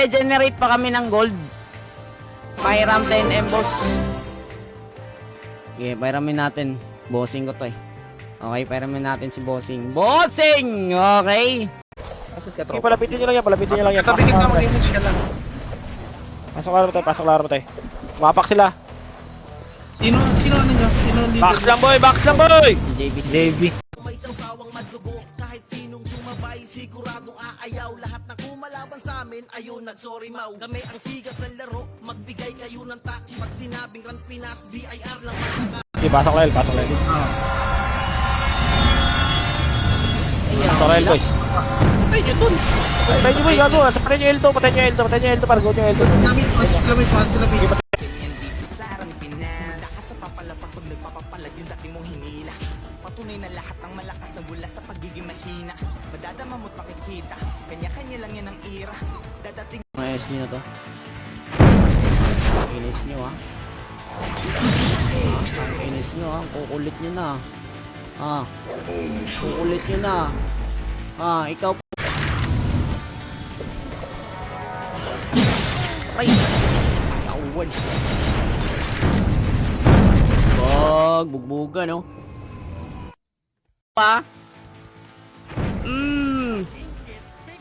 Magge-generate pa kami ng gold. Pairam 10M, boss. Okay, pairamin natin. Bossing ko to eh. Okay, pairamin natin si Bossing. Bossing! Okay. Okay, palapitin nyo lang yan, palapitin nyo lang yan. Tabi kita, mag-image ka lang. Pasok laro tayo, pasok laro tayo. Tumapak sila. Sino nandito? Sino nandito? Box lang boy, box lang boy! JB. May sawsawang madugo, kahit sinong sumabay, siguradong aayaw. Lahat ng kumalaban sa amin, ayun nagsorry mau. Kami ang siga sa laro, magbigay kayo ng tax. Pag sinabing Ran Pinas, BIR lang mataka. Okay, pasok lang, pasok lang. Pasok lang boys. Patay nyo dun. Patay nyo boy, gago. Patay nyo L2, patay nyo L2, patay nyo L2, para go nyo L2. Lamit pa, sila may Patunay na lahat ng malakas na bula sa pagiging mahina. Madadama mo't makikita, kanya-kanya lang yan ang ira. Dadating Mga SD na to. Inis nyo ah. Inis nyo ah. Kukulit nyo na. Kukulit nyo na. Ikaw po. Ay! Tawad. Bugbuga no? Pa?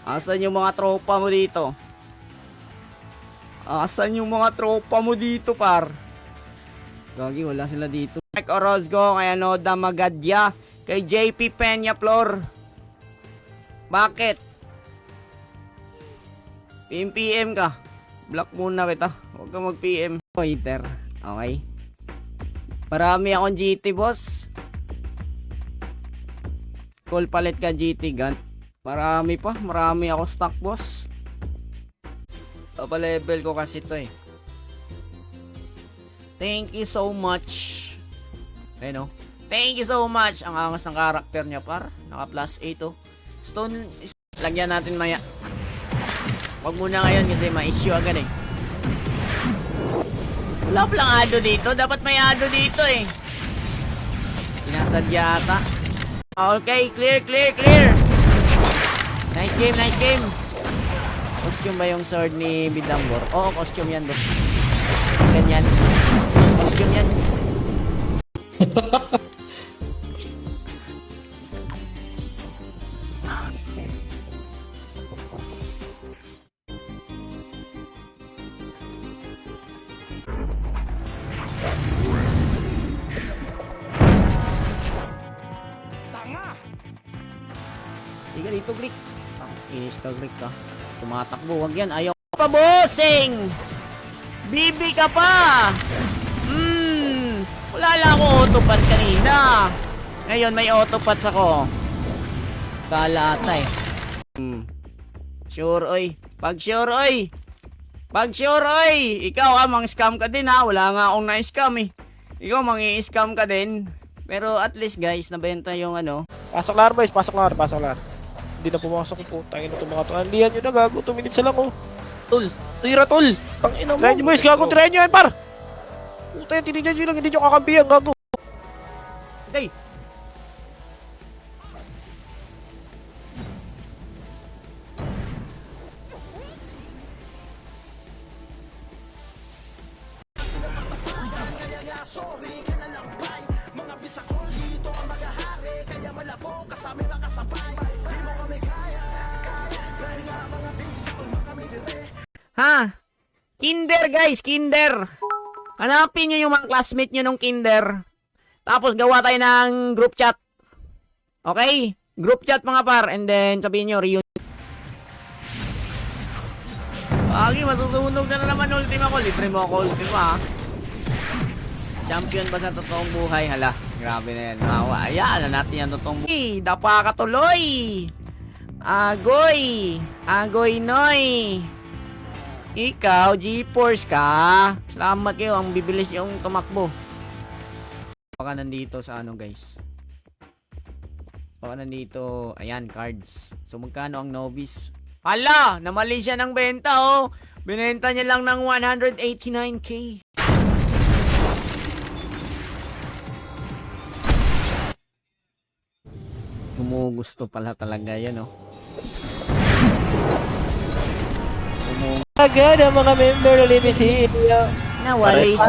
Asan yung mga tropa mo dito? Asan yung mga tropa mo dito, par? Gagi, wala sila dito. Mike Orozco, kay Anoda Magadya, kay JP Peña Flor. Bakit? PM ka. Block muna kita. Huwag ka mag-PM. Waiter. Okay. Marami akong GT, boss. Call palit ka GT gun. Marami ako stock, boss. Level ko kasi to eh. Thank you so much. Ayun, thank you so much. Ang angas ng karakter niya, par. Naka plus 8 oh. Stone, lagyan natin maya. Wag muna ngayon kasi ma-issue agad eh. Wala palang ado dito. Dapat may ado dito eh. Pinasadya ata. Okay, clear. Nice game. Costume ba yung sword ni Bidambor? Oo, costume yan, boss. Ganyan. Costume yan. Sige dito, Greek. Inis ka, Greek ka. Tumatakbo, wag yan. Ayaw pa, bossing! Bibi ka pa! Wala lang ako autopats kanina. Ngayon may autopats ako. Kala ata eh. Sure, oy. Pag sure, oy. Ikaw mang scam ka din ha. Wala nga akong na-scam eh. Ikaw mangi-scam ka din. Pero at least guys, nabenta yung ano. Pasok laro boys, pasok laro. Hindi na pumasok yung putang ina itong mga to. Andiyan nyo na, gago. 2 minutes na lang oh. Tol. Tira, tol. Tangina mo. Try nyo boys, gago. Try nyo yan, par. Puta yan, tinignan nyo lang. Hindi nyo kakampihan, gago. Okay. Ha? Kinder guys, kinder. Hanapin nyo yung mga classmate nyo nung kinder. Tapos gawa tayo ng group chat. Okay? Group chat mga par. And then sabihin nyo, reunion. Agi, matutunog na naman ultima ko. Libre mo ako ultima ha. Champion ba sa totoong buhay? Hala, grabe na yan. Ayan na natin yung totoong buhay. Dapa ka tuloy. Agoy noy. Ikaw, G-Force ka. Salamat kayo, ang bibilis yung tumakbo. Baka nandito sa ano guys. Baka nandito, ayan, cards. So magkano ang novice? Hala, namali siya ng benta oh. Binenta niya lang ng 189k. Gumugusto pala talaga yan oh. agad ang mga member ng Libisilyo. Nawalis.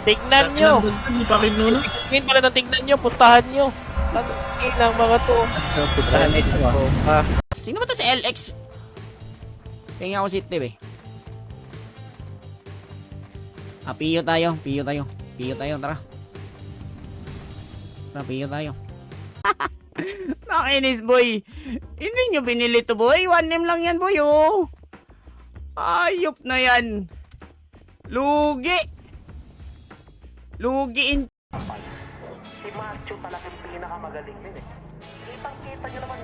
Tignan nyo. Hindi pa kinuno. Tingin pala ng tignan nyo, puntahan nyo. Ang lang mga to. Putrahan ito. Sino ba to si LX? Tingnan ako si Tib eh. Piyo tayo, piyo tayo. Piyo tayo, tara. Tara, piyo tayo. Nakinis, boy. Hindi nyo binili to, boy. 1M lang yan, boy, oh. Ayop na yan. Lugi. Lugiin. Si Macho talagang pinakamagaling din eh. Kitang-kita nyo naman.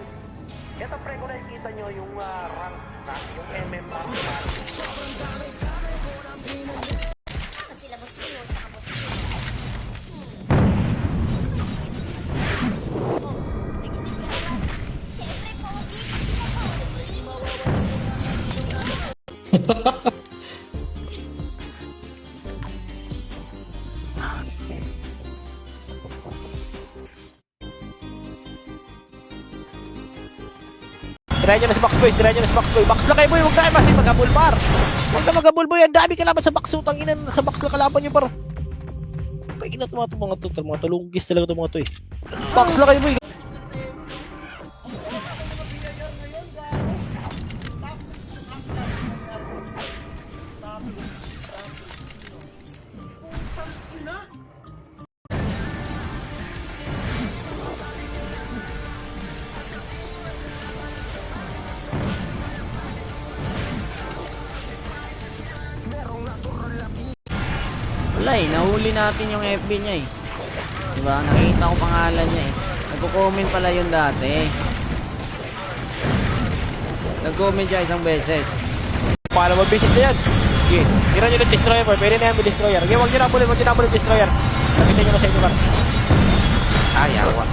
Ito pre, kung nakikita nyo yung rank na, yung MMR na. Tirayan nyo na si Max Boy, tirayan nyo na si Max Boy. Max na kayo boy, huwag tayo masih mag-abul par. Huwag na mag-abul boy, ang dami kalaban sa box. Utang ina, sa box na kalaban nyo par. Kaya ina mga to, mga tulunggis talaga itong mga to eh. Box na kayo boy. Wala eh, nahuli natin yung FB niya eh. Diba? Nakita ko pangalan niya eh. Nagko-comment pala yun dati. Nag-comment siya isang beses. Paano mag-visit na yan? Sige, tira nyo ng destroyer par. Pwede na yan may destroyer. Okay, huwag nyo na abulin yung destroyer. Nakita nyo na sa inyo par. Ay, awa.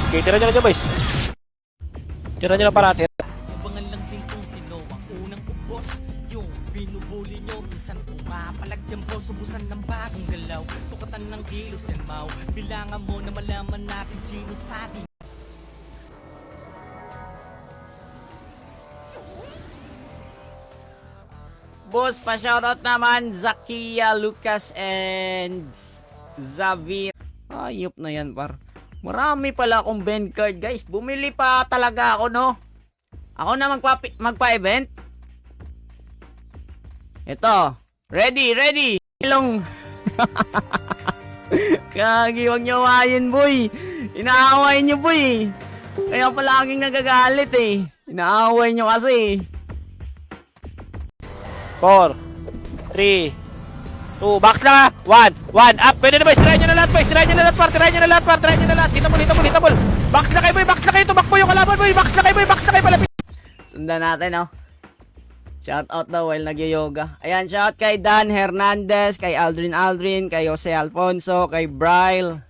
Okay, tira nyo na dyan boys. Tira nyo na parati. Abangan lang din kung sino ang unang ubos. Yung binubuli nyo, minsan pumapalagyan po. Subusan ng bagong galaw, sukatan ng kilos yan mau. Bilangan mo na malaman natin sino sa atin. Boss, pa-shoutout naman Zakia, Lucas, and Xavier. Ayop na yan, par. Marami pala akong bend card, guys. Bumili pa talaga ako, no? Ako na magpa-event. Ito. Ready. Ilong. Kagi, huwag nyo awayin, boy. Inaaway nyo, boy. Kaya palaging nagagalit, eh. Inaaway nyo kasi. 4, 3, 2, box lang ha! 1, up! Pwede na boys! Try nyo na lahat boys! Try nyo na lahat par! Try nyo na lahat par! Try nyo na lahat! Hitabol! Box na kayo boy! Box na kayo! Tumakbo yung kalaban boy! Box na kayo boy! Box na kayo! Palapit! Sundan natin, oh. Shout out daw while nag-yoga. Ayan, shout kay Dan Hernandez, kay Aldrin, kay Jose Alfonso, kay Bryle.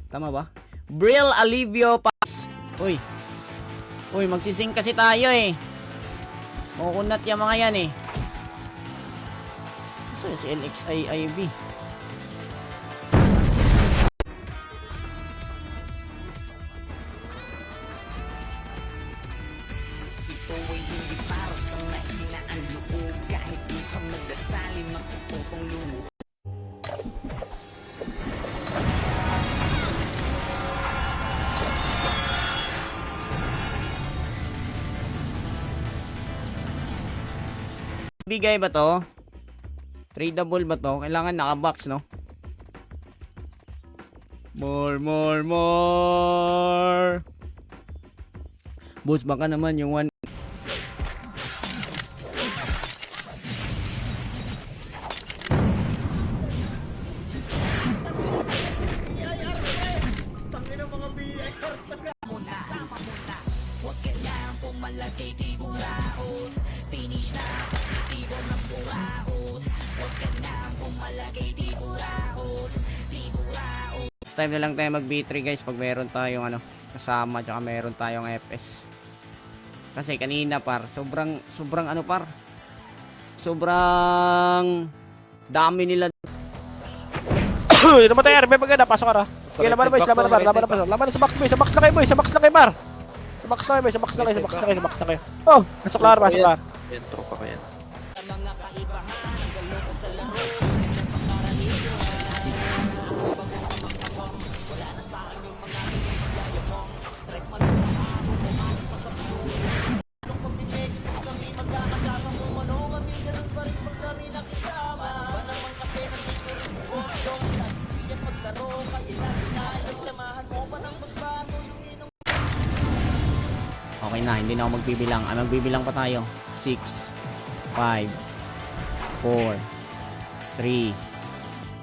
Tama ba? Bril Alivio pa. Uy, magsising kasi tayo eh. Kukunat yung mga yan eh. So, si LXIIB. Ito ay hindi para sa mahina ang loob. Kahit di ka magdasali, makupong lumuhod. Bigay ba to? Tradable ba to? Kailangan naka-box, no? More. Boss, baka naman yung one. Huwag ka lang pumalagay di buraot. Finish na positibo ng buraot. Huwag ka lang pumalagay di buraot. Di buraot. This time na lang tayo mag B3 guys pag meron tayong ano, kasama tsaka meron tayong FS. Kasi kanina par, sobrang ano par. Sobrang dami nila. Yun naman tayo! May maganda! Pasok ka na! Sige, laban na boys! Laban na sa box boys! Sa box na kayo boys! Sa box na kayo par! Sa box na kayo! Oh! Pasok na! Yan, tropa ko yan. Okay na, hindi na ako magbibilang. Magbibilang pa tayo. 6, 5, 4, 3,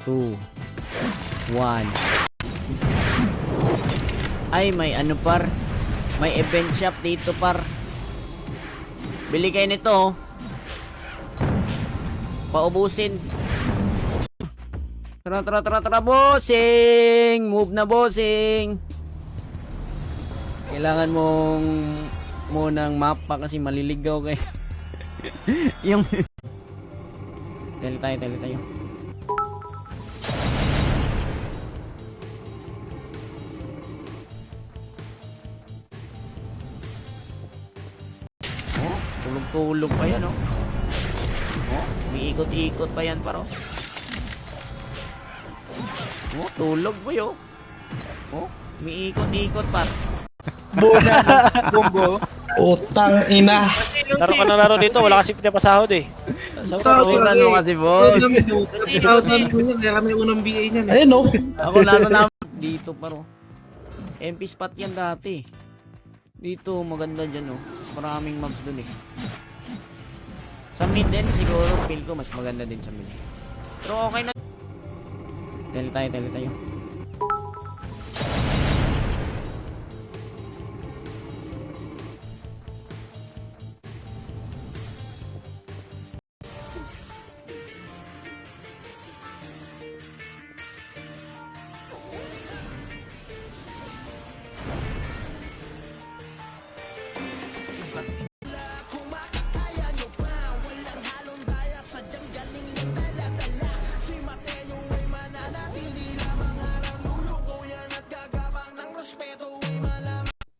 2, 1. Ay, may ano par. May event shop dito par. Bili kayo nito. Oh. Paubusin. Tara, bossing! Move na, bossing! Kailangan mong munang mapa kasi maliligaw kayo. Yung tele tayo. Oh, tulog pa yan, oh. Oh, umiikot-ikot pa yan, paro. Oh, tulog po yun. Oh, umiikot-ikot, par. Bumbo. Utang ina. Laro ka na laro dito, wala kasi pinapasahod eh. Sahod Tulog ano kasi, boss. Sahudan ko niya, kaya kami unang BA niyan. Ayun no. Ako lalo na dito, paro. MP spot yan dati. Dito, maganda dyan, oh. Mas maraming mobs dun, eh. Sa mid din, siguro, feel ko, mas maganda din sa mid. Pero okay na. Tele tayo.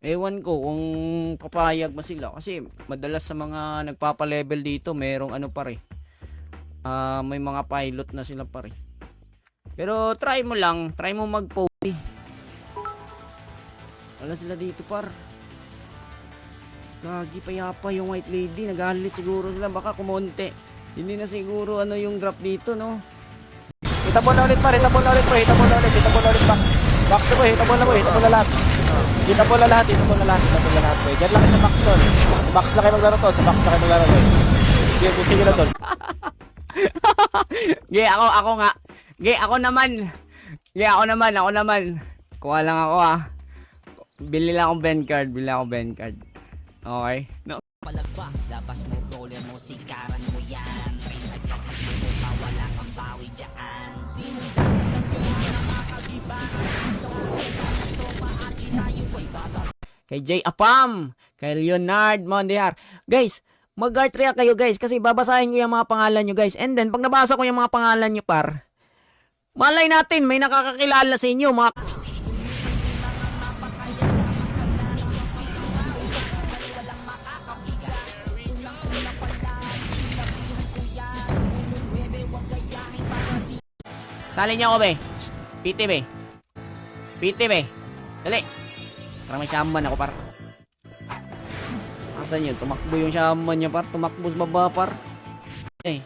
Ewan ko kung papayag ba sila kasi madalas sa mga nagpapa-level dito merong ano pa rin. May mga pilot na sila pa rin. Pero try mo mag-post. Wala sila dito par. Gagi payapa yung white lady, nagalit siguro sila baka kumonte. Hindi na siguro ano yung drop dito, no. Hita mo na ulit pa. Back to boy, hita mo na lahat. Hita mo na lahat boy. Diyan lang kayo sa box doon. Sa box lang kayo maglaro to, boy. Sige na doon. Ako nga. Ako naman. Kuha lang ako Bili lang akong band card. Okay? No. Palagpa, labas mo, roller mo, sikaran mo yan. Race at kapag mo, wala kang bawi dyan. Sinong kay Jay Apam, kay Leonard Mondehar. Guys, mag-art react kayo guys kasi babasahin ko yung mga pangalan nyo guys. And then, pag nabasa ko yung mga pangalan nyo par, malay natin, may nakakakilala sa inyo mga... Sali niyo ako, be. PT, be. Dali. Parang may shaman ako, par. Asan yun? Tumakbo yung shaman niya, par. Tumakbo sa baba, par. Eh.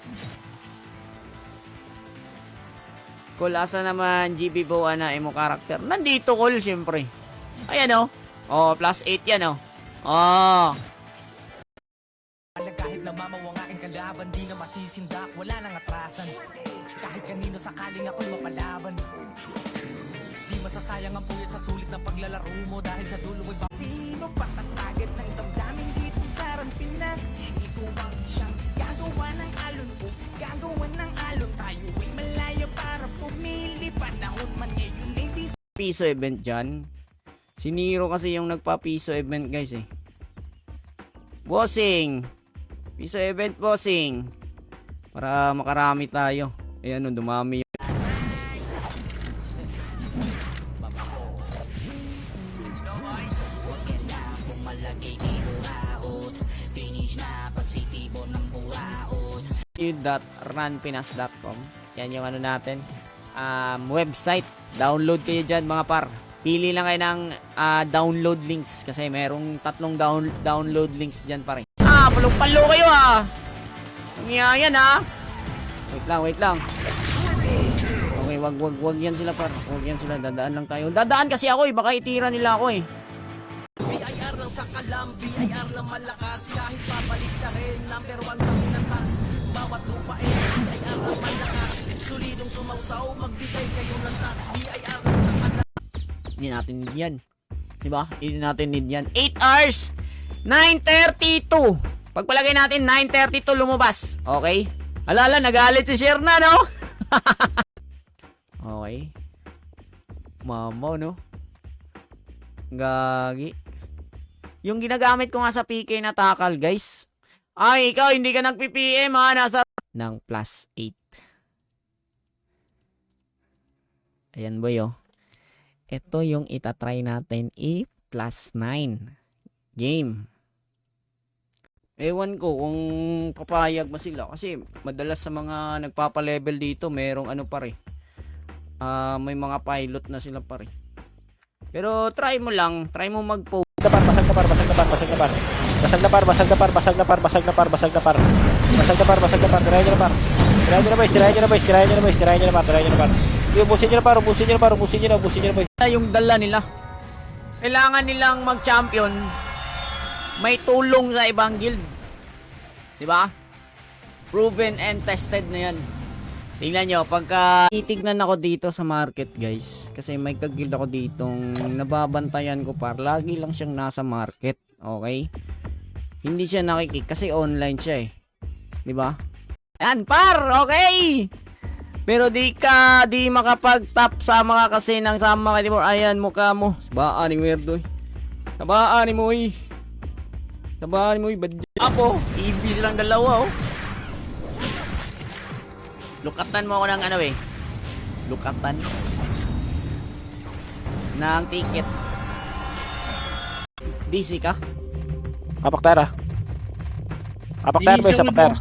Cole, asa naman GB Boa na emo character? Nandito, Cole, syempre. Ayan, oh. Oh, +8 yan, oh. Oh. kahit na mamaw ang aking kalaban, di na masisindak, wala nang atrasan. Kahit kanino sakaling ako'y mapalaban, di masasayang ang puyat sa sulit ng paglalaro mo. Dahil sa dulo ko'y Sino patatagat ng damdamin dito sa Rampinas? Ikaw ang siyang gagawa ng alon ko, gagawa ng alon. Tayo ay malaya para pumili. Panahon man ngayon, ladies. Piso event dyan. Si Nero kasi yung nagpa-piso event guys eh. Bossing! Piso event, bossing! Para makarami tayo. Ayan o, dumami yun. www.runpinas.com. Yan yung ano natin, website. Download kayo dyan mga par. Pili lang kayo ng download links kasi merong 3 download links dyan pare. Palong-palo kayo Nangyaya yan Wait lang. Okay, wag yan sila par. Wag yan sila, dadaan lang tayo. Dadaan kasi ako baka itira nila ako BIR lang sa kalam, BIR lang malakas. Kahit papalit na rin, number 1 sa minatas. Bawat lupain, BIR lang malakas. Solidong sumausaw, magbigay kayo ng tax. BIR lang sa kalam. Hindi natin need yan. Diba? Hindi natin need yan. 8 hours! 9:32! Pagpalagay natin, 9:32 lumabas. Okay? Alala, nagalit si Sherna, no? Okay. Mama, no? Gagi. Yung ginagamit ko nga sa PK na takal, guys. Ay, ikaw, hindi ka nag-PPM, nasa... ng +8. Ayan, boy, Ito yung itatry natin +9. Game. Ewan ko kung papayag ba sila. Kasi madalas sa mga nagpapa-level dito, merong ano pare. May mga pilot na sila pare. Pero try mo lang. Try mo mag-post. Basag na par. Tirayan nyo na par. Ubusin nyo na par. Yung dala nila. Kailangan nilang mag-champion. May tulong sa ibang guild. Diba? Proven and tested na yan. Tingnan nyo, pagka titignan ako dito sa market guys, kasi may kag-guild ako ditong nababantayan ko par, lagi lang siyang nasa market. Okay? Hindi siya nakikik kasi online siya Diba? Yan par, okay! Pero di makapag-top sama ka kasi ng sama ka, diba? Ayan, mukha mo. Sabaan ni Werdo Sabaan ni mo badya. Apo, ibig lang dalawa Lukatan mo ako ng lukatan ng ticket. DC ka? Apaktera boy, Apaktera.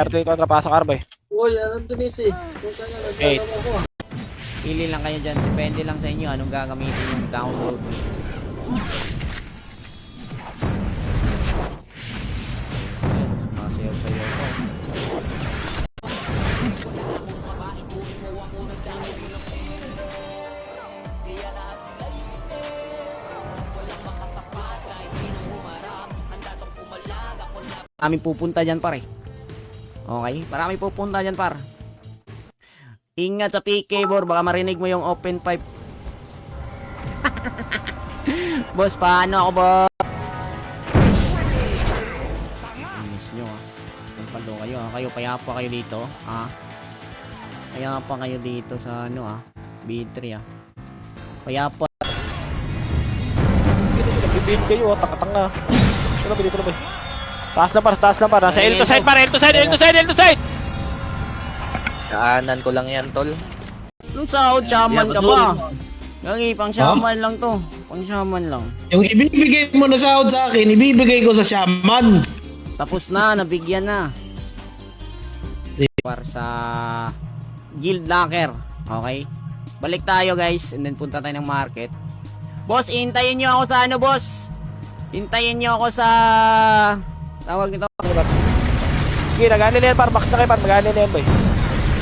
Dito kontrapasok arboy. Uy, anong Denise? Eight. Pili lang kayo dyan. Depende lang sa inyo anong gagamitin yung download links. Sumasayaw-sayaw ko. Maraming pupunta dyan pare. Okay? Maraming pupunta dyan par. Ingat sa PK bor. Baka marinig mo yung open pipe. Boss, paano ako boss? Inis nyo Palo kayo Kayo payapa kayo dito Payapa kayo dito sa B3 Payapa. Bibin kayo tanga-tanga. Dito na boy. Taas lang par. Nasa L to side par. L to side. Daanan ko lang yan, tol. Nung sahod, shaman ka ba? Gagi, pang shaman lang to. Pang shaman lang. Yung ibibigay mo na sahod sa akin, ibibigay ko sa shaman. Tapos na, nabigyan na. Para sa guild locker. Okay? Balik tayo guys, and then punta tayo ng market. Boss, hintayin nyo ako sa boss? Hintayin nyo ako sa... Tawag nito. Sige, nag-ano na yan par. Box na kayo par. Mag-ano na yan boy.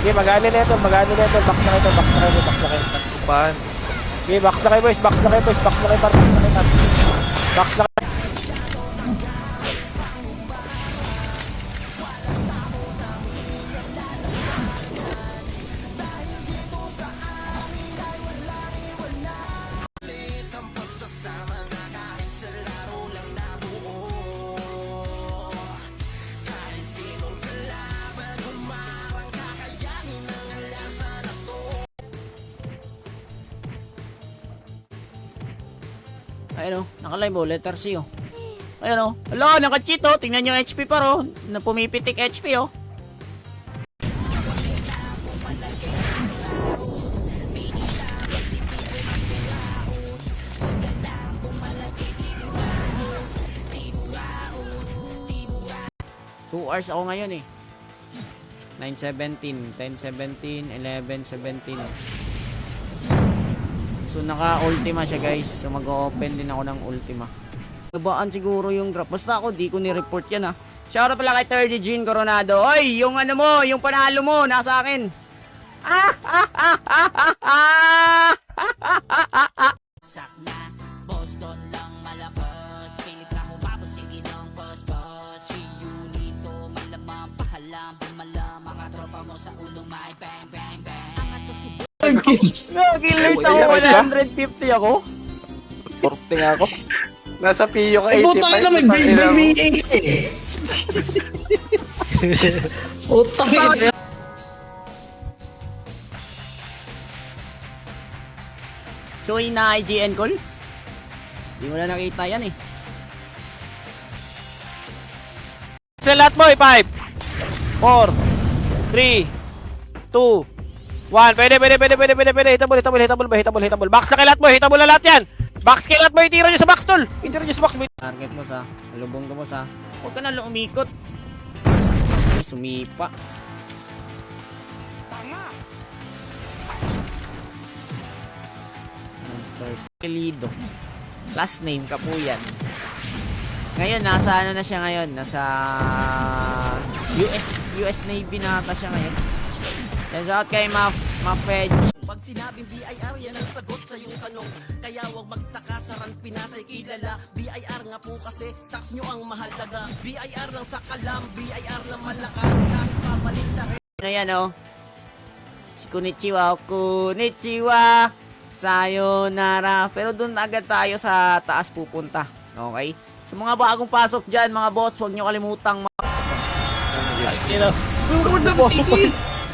Sige, mag-ano na yan tol. Box na kayo. Pan. Sige, box na kayo boys. Box na kayo par. Box na kayo. Ayun naka-live letter C Ayun Hello, naka-cheat Tingnan nyo HP pa na pumipitik HP 2 hours ako ngayon eh. 9:17, 10:17, 11:17. So naka-ultima siya guys. So mag-open din ako ng ultima. Nabaan siguro yung drop. Basta ako di ko ni-report yan ha. Shoutout pala kay 30 Jean Coronado. Oy, yung ano mo, yung panalo mo, nasa akin. Sakna, Boston lang malakas. Pilit lang umabos, sige ng boss. Si Unito, malamang pahalam. Bumalam, mga tropa mo sa ulong may bang bang bang. Ang asa si Nag-alert ako, 150 ako. 40 nga ako. Nasa PU ka Ay, 85. puta ka na, may BA eh. Utang ina. So na IGN call? Di mo na nakita yan eh. Sa lahat mo, 5, 4, 3, 2, 1. Pwede. Hitable. Box na kay lahat mo, hitable na lahat yan. Box kay lahat mo, itira nyo sa box, tol. Itira nyo sa box. Target mo sa, lubong ko mo sa. Huwag ka na umikot. Ay, sumipa. Monsters. Kilido. Last name, Kapuyan. Ngayon, nasa ano na siya ngayon? Nasa US Navy na ata siya ngayon. Yan, shout kay Mafedge. Pag sinabing BIR, yan ang sagot sa iyong tanong. Kaya huwag magtaka sa ran Pinasay kilala. BIR nga po kasi tax nyo ang mahalaga. BIR lang sa kalam, BIR lang malakas. Kahit papalit na rin. Ayan o. Si Konnichiwa, Konnichiwa. Sayonara. Pero doon agad tayo sa taas pupunta. Okay? Sa mga bagong pasok dyan, mga boss, huwag nyo kalimutang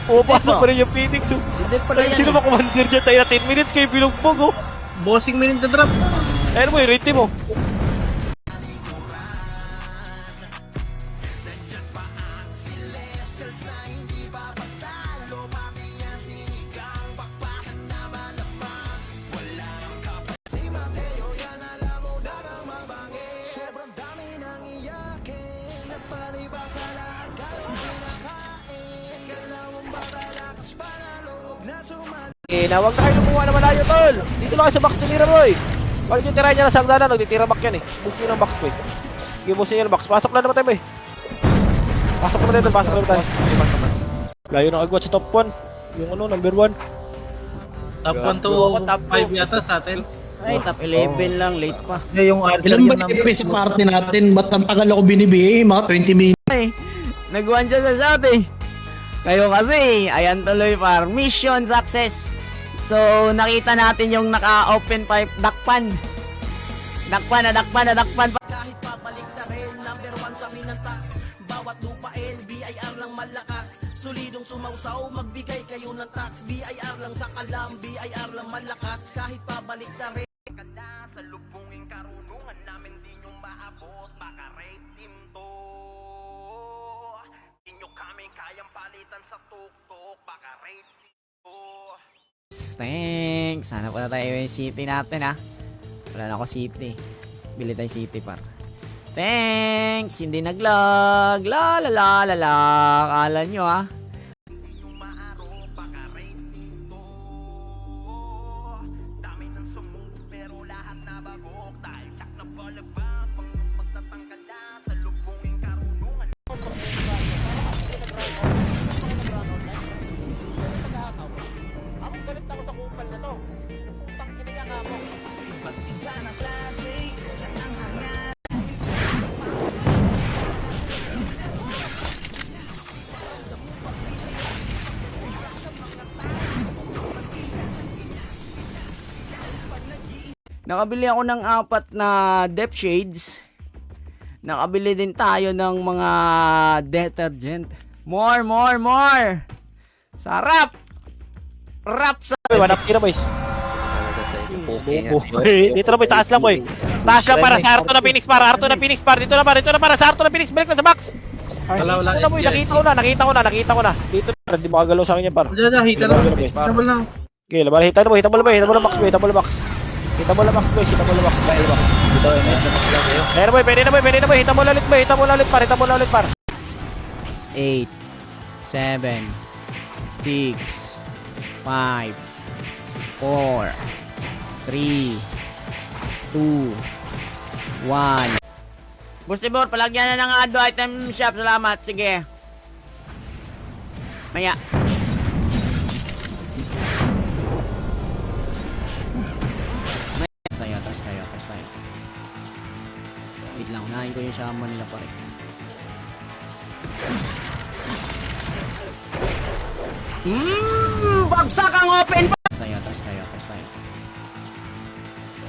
Pasok pa rin yung Phoenix. Sindel pala yan. Sino ba commander dyan? Tayo na 10 minutes kayo binugbog, oh. Bossing minute na drop. Ayun mo, i-rate mo. Huwag na kayo lumuha na malayo, tol. Dito lang kayo sa box ni Roy. Pag titirahin niya na sa hagdanan, nagtitira back yan eh. Boost nyo ng box, boy. Sige, boost nyo ng box. Pasok na naman tayo, boy. Pasok na naman tayo. Layo ng agwat sa top 1. Yung ano, number 1. Top 1 to 5 yata sa atin. Ay, top 11 lang. Late pa. Ilan ba yung sa party natin? Ba't ang tagal ako binibigay? Mga 20 minutes. Ay, nag-1 siya sa shot eh. Kayo kasi, ayan tuloy par. Mission success. So, nakita natin yung naka-open pipe dakpan. Dakpan. Kahit papalit na rin, number 1 sa amin ang tax. Bawat lupain, BIR lang malakas. Solidong sumausaw, magbigay kayo ng tax. BIR lang sa kalam, BIR lang malakas. Kahit pabalik na rin. Kanda sa lubunging karunungan namin di nyo maabot. Baka rape team to. Inyo kami kayang palitan sa tuktok. Baka rape team to. Thanks. Sana pala tayo yung city natin ha. Wala na ako city. Bili tayo city par. Thanks. Hindi nag-lag. La la la la la. Akala nyo ha. Di nyo maaro. Baka rape team to. Dami ng sumug pero lahat nabagok. Dahil tsak na balabak. Pagtatangkal na sa lubunging karunungan. Iba't iba na klase, isa ang hangat. Nakabili ako ng 4 na depth shades. Nakabili din tayo ng mga detergent. More. Sarap! Rap sa... Boy, one up, tira, boys. Dito na, boy. Taas lang, boy. Taas lang para sa Arto na Phoenix par. Dito na para sa Arto na Phoenix. Balik na sa box. Wala. Boy. Nakita ko na. Dito na. Hindi makagalaw sa akin yan, par. Diyan, hita na. Double lang. Okay, laban. Hita mo na box, boy. Hita mo na box. Ayan, boy. Pwede na, boy. Hita mo na ulit, par. 8, 7, 6, 5, 4, 3, 2, 1. Bustibor, palagyan na ng Ado item shop. Salamat. Sige. Maya. Tras tayo. Wait lang, unahin ko yung shaman nila pare. Bagsak ang open pa! Tras tayo.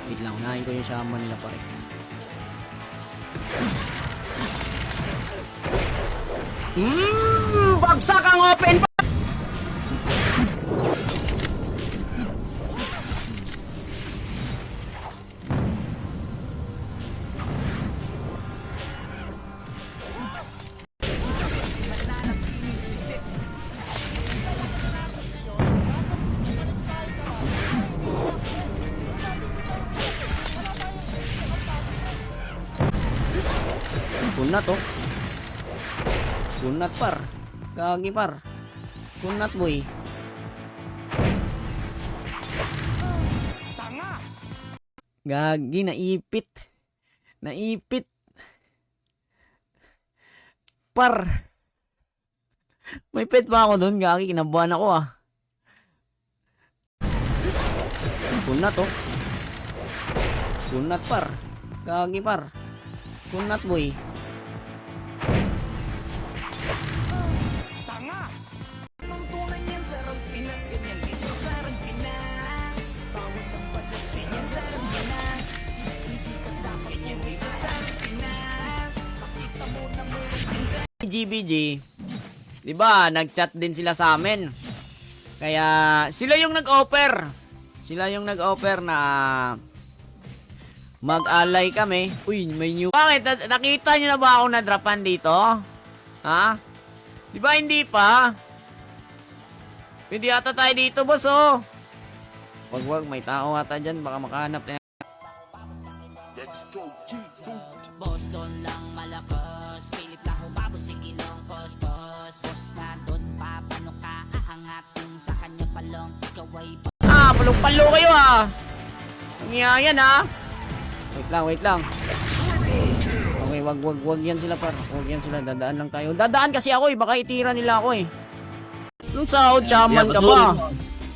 Wait lang, unahin ko yung shaman nila pare. Bagsak ang open pa! Kunat oh. Kunat par. Gagi par. Kunat boy. Gagi, naipit. Par. May pet pa ako doon, gagi, kinabuhan ako ah. Kunat oh. Kunat par. Gagi par. Kunat boy. GBG, di ba? Nag-chat din sila sa amin. Kaya sila yung nag-offer. Na mag-alay kami. Uy, may new. Bakit? Nakita nyo na ba ako na-dropan dito? Ha? Di ba hindi pa? Hindi ata tayo dito, boss, oh. Wag, may tao ata dyan. Baka makahanap tayo. Boston lang malakas, pilit na humabos si Ginong Pospos. Boss na doon pa, paano ka aangat kung sa kanya pa lang ikaw ay Palong-palo kayo ah. Nangyayari yan ah. Wait lang. Okay, wag yan sila par. Wag yan sila, dadaan lang tayo. Dadaan kasi ako eh, baka itira nila ako eh. Nung sahod, shaman ka ba?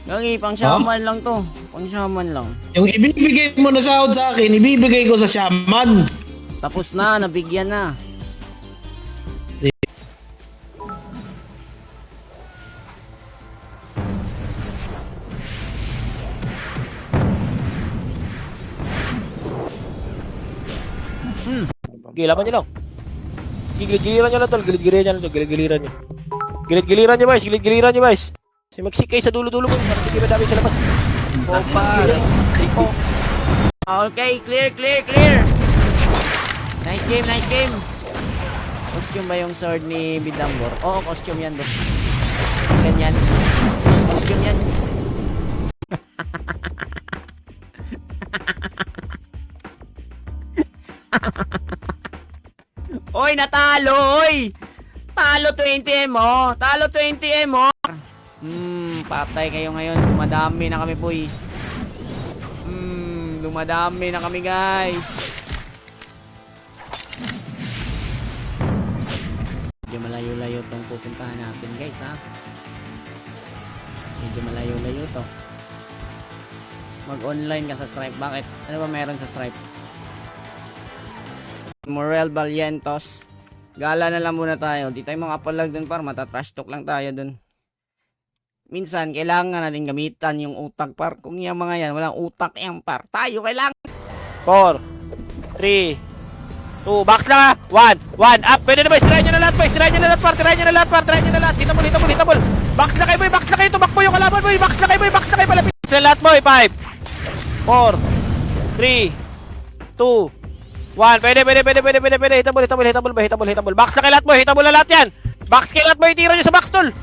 Gagi, pang shaman lang to. Pang shaman lang. Yung ibibigay mo na sahod sa akin, ibibigay ko sa shaman. Tapos na, nabigyan na. Gilaban nyo lang. Gilid-giliran nyo lang tol. Gilid-giliran nyo guys. Magsik kayo sa dulo-dulo mo. Para hindi madami sa labas. Okay, clear. Nice game. Costume ba yung sword ni Bidambor? Oo, costume yan, boss. Ganyan. Costume yan. Oy, natalo, oy! Talo 20M, oh! Talo 20M, oh! Patay kayo ngayon. Dumadami na kami, boy. Dumadami na kami, guys. Medyo malayo-layo tong pupuntahan natin, guys, ha? Medyo malayo-layo to. Mag-online ka sa Stripe. Bakit? Ano ba meron sa Stripe? Morel Valientos. Gala na lang muna tayo. Di tayo makapalag dun par. Matatrash talk lang tayo dun. Minsan, kailangan natin gamitan yung utak par. Kung yung mga yan, walang utak yan par. Tayo kailangan. 4, 3, 2, box lang ha. 1 up. Pwede na boys. Try nyo na lahat boys. Try nyo na lahat. Hitabol. Box na kayo boy. Tumakbo yung kalaban boy. Box na kayo. Palapit na lahat boy. 5, 4, 3, 2, 1. Pwede. Hitabol. Box na kayo lahat boy. Hitabol na lahat yan. Box kayo lahat boy. Itira nyo sa box tol.